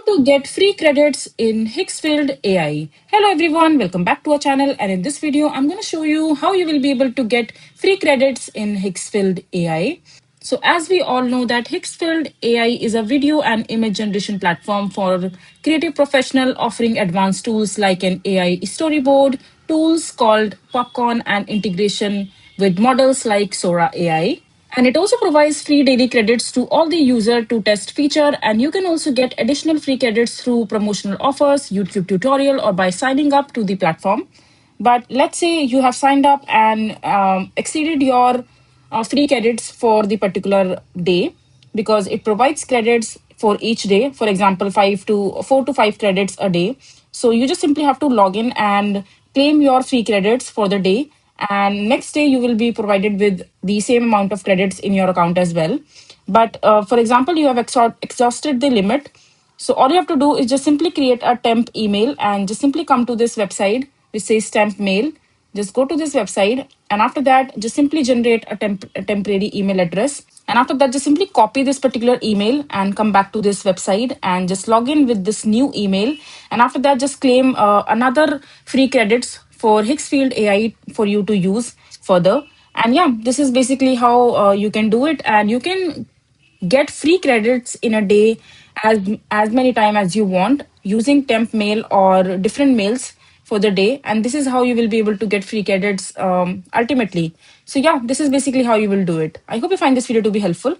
to get free credits in Higgsfield AI. Hello everyone, welcome back to our channel, and in this video I'm going to show you how you will be able to get free credits in Higgsfield AI. So as we all know that Higgsfield AI is a video and image generation platform for creative professional offering advanced tools like an AI storyboard, tools called Popcorn and integration with models like Sora AI. And it also provides free daily credits to all the user to test feature. And you can also get additional free credits through promotional offers, YouTube tutorial, or by signing up to the platform. But let's say you have signed up and exceeded your free credits for the particular day, because it provides credits for each day. For example, 4 to 5 credits a day. So you just simply have to log in and claim your free credits for the day, and next day you will be provided with the same amount of credits in your account as well. But for example, you have exhausted the limit, so all you have to do is just simply create a temp email and just simply come to this website which says temp mail. Just go to this website, and after that just simply generate a temporary email address, and after that just simply copy this particular email and come back to this website and just log in with this new email. And after that just claim another free credits for Higgsfield AI for you to use further. And yeah, this is basically how you can do it, and you can get free credits in a day as many time as you want using temp mail or different mails for the day. And this is how you will be able to get free credits ultimately. So yeah, this is basically how you will do it. I hope you find this video to be helpful.